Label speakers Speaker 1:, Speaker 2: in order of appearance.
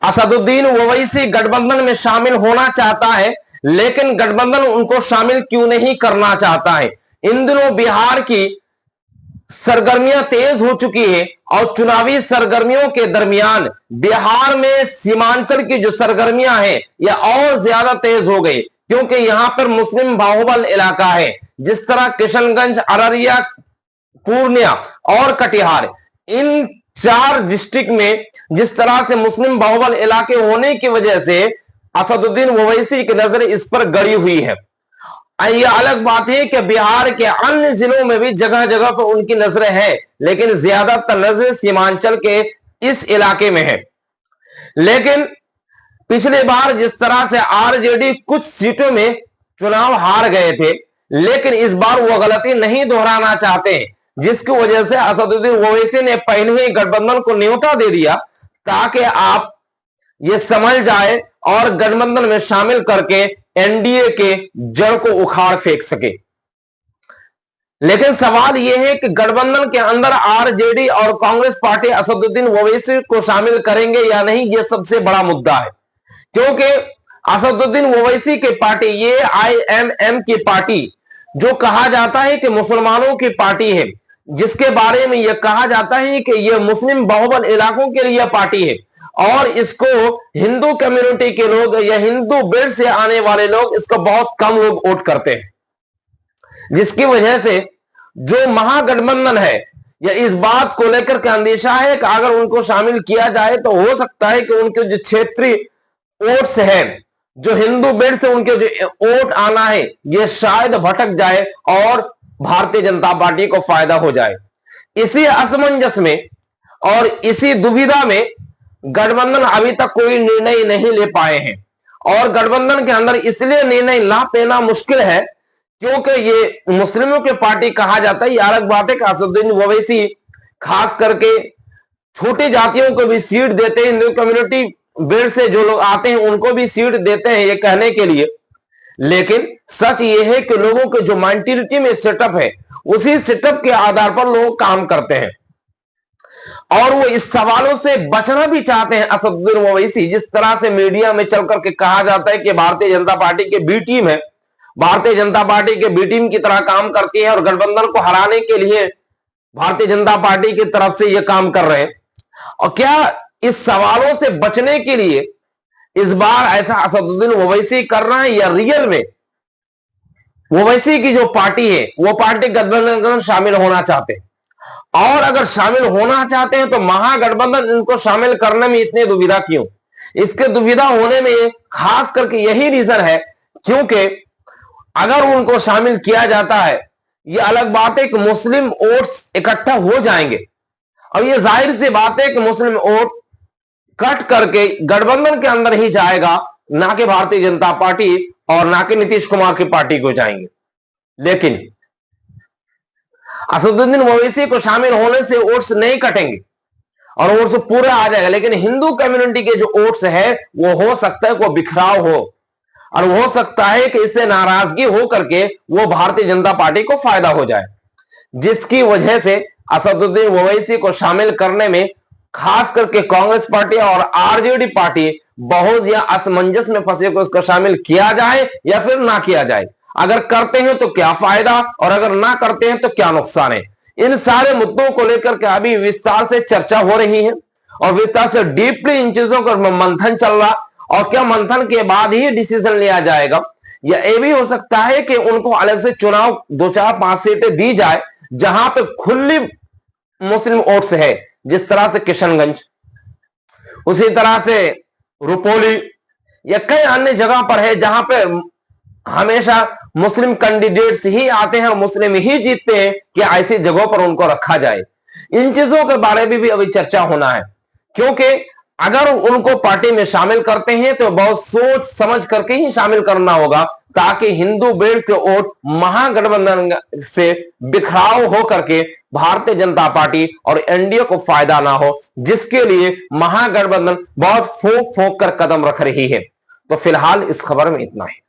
Speaker 1: असदुद्दीन ओवैसी गठबंधन में शामिल होना चाहता है, लेकिन गठबंधन उनको शामिल क्यों नहीं करना चाहता है। इन दिनों बिहार की सरगर्मियां तेज हो चुकी है और चुनावी सरगर्मियों के दरमियान बिहार में सीमांचल की जो सरगर्मियां हैं यह और ज्यादा तेज हो गई, क्योंकि यहां पर मुस्लिम बाहुबल इलाका है। जिस तरह किशनगंज, अररिया, पूर्णिया और कटिहार, इन 4 डिस्ट्रिक्ट में जिस तरह से मुस्लिम बाहुबल इलाके होने की वजह से असदुद्दीन ओवैसी की नजर इस पर गड़ी हुई है। यह अलग बात है कि बिहार के अन्य जिलों में भी जगह जगह पर उनकी नजरें हैं, लेकिन ज्यादातर नजर सीमांचल के इस इलाके में है। लेकिन पिछले बार जिस तरह से आरजेडी कुछ सीटों में चुनाव हार गए थे, लेकिन इस बार वो गलती नहीं दोहराना चाहते, जिसकी वजह से असदुद्दीन ओवैसी ने पहले ही गठबंधन को न्योता दे दिया ताकि आप ये समझ जाए और गठबंधन में शामिल करके एनडीए के जड़ को उखाड़ फेंक सके। लेकिन सवाल यह है कि गठबंधन के अंदर आरजेडी और कांग्रेस पार्टी असदुद्दीन ओवैसी को शामिल करेंगे या नहीं, यह सबसे बड़ा मुद्दा है। क्योंकि असदुद्दीन ओवैसी की पार्टी, ये आईएमएम की पार्टी, जो कहा जाता है कि मुसलमानों की पार्टी है, जिसके बारे में यह कहा जाता है कि यह मुस्लिम बाहुबल इलाकों के लिए पार्टी है और इसको हिंदू कम्युनिटी के लोग या हिंदू बेल्ट से आने वाले लोग इसको बहुत कम लोग वोट करते हैं, जिसकी वजह से जो महागठबंधन है या इस बात को लेकर के अंदेशा है कि अगर उनको शामिल किया जाए तो हो सकता है कि उनके जो क्षेत्रीय वोट्स है, जो हिंदू बेल्ट से उनके जो वोट आना है, यह शायद भटक जाए और भारतीय जनता पार्टी को फायदा हो जाए। इसी असमंजस में और इसी दुविधा में गठबंधन अभी तक कोई निर्णय नहीं ले पाए हैं और गठबंधन के अंदर इसलिए निर्णय ला पाना मुश्किल है क्योंकि ये मुस्लिमों की पार्टी कहा जाता है। यह अलग बात है कि असदुद्दीन ओवैसी खास करके छोटी जातियों को भी सीट देते हैं, हिंदू कम्युनिटी बेल्ट से जो लोग आते हैं उनको भी सीट देते हैं, ये कहने के लिए। लेकिन सच ये है कि लोगों के जो मेंटालिटी में सेटअप है, उसी सेटअप के आधार पर लोग काम करते हैं और वो इस सवालों से बचना भी चाहते हैं। असदुद्दीन ओवैसी, जिस तरह से मीडिया में चल करके कहा जाता है कि भारतीय जनता पार्टी की बी टीम है, भारतीय जनता पार्टी के बी टीम की तरह काम करती है और गठबंधन को हराने के लिए भारतीय जनता पार्टी की तरफ से यह काम कर रहे हैं। और क्या इस सवालों से बचने के लिए इस बार ऐसा असदुद्दीन ओवैसी कर रहा है या रियल में ओवैसी की जो पार्टी है वो पार्टी गठबंधन में शामिल होना चाहते हैं? और अगर शामिल होना चाहते हैं तो महागठबंधन इनको शामिल करने में इतनी दुविधा क्यों? इसके दुविधा होने में खास करके यही रीजन है क्योंकि अगर उनको शामिल किया जाता है, यह अलग बात है कि मुस्लिम वोट्स इकट्ठा हो जाएंगे और यह जाहिर सी बात है कि मुस्लिम वोट कट करके गठबंधन के अंदर ही जाएगा, ना कि भारतीय जनता पार्टी और ना कि नीतीश कुमार की पार्टी को जाएंगे। लेकिन असदुद्दीन ओवैसी को शामिल होने से वोट्स नहीं कटेंगे और वोट्स पूरा आ जाएगा, लेकिन हिंदू कम्युनिटी के जो वोट्स है वो हो सकता है को बिखराव हो और हो सकता है कि इससे नाराजगी हो करके वो भारतीय जनता पार्टी को फायदा हो जाए, जिसकी वजह से असदुद्दीन ओवैसी को शामिल करने में खास करके कांग्रेस पार्टी और आरजेडी पार्टी बहुत या असमंजस में फंसे को उसको शामिल किया जाए या फिर ना किया जाए। अगर करते हैं तो क्या फायदा और अगर ना करते हैं तो क्या नुकसान है। इन सारे मुद्दों को लेकर के अभी विस्तार से चर्चा हो रही है और विस्तार से डीपली इन चीजों का मंथन चल रहा और क्या मंथन के बाद ही डिसीजन लिया जाएगा या ये भी हो सकता है कि उनको अलग से चुनाव 2, 4, 5 सीटें दी जाए जहां पे खुली मुस्लिम वोट्स है, जिस तरह से किशनगंज, उसी तरह से रुपोली या कई अन्य जगह पर है जहां पे हमेशा मुस्लिम कैंडिडेट्स ही आते हैं और मुस्लिम ही जीतते हैं कि ऐसी जगहों पर उनको रखा जाए। इन चीजों के बारे में भी अभी चर्चा होना है क्योंकि अगर उनको पार्टी में शामिल करते हैं तो बहुत सोच समझ करके ही शामिल करना होगा ताकि हिंदू बेल्ट के वोट महागठबंधन से बिखराव हो करके भारतीय जनता पार्टी और एनडीए को फायदा ना हो, जिसके लिए महागठबंधन बहुत फूंक फूंक कर कदम रख रही है। तो फिलहाल इस खबर में इतना ही।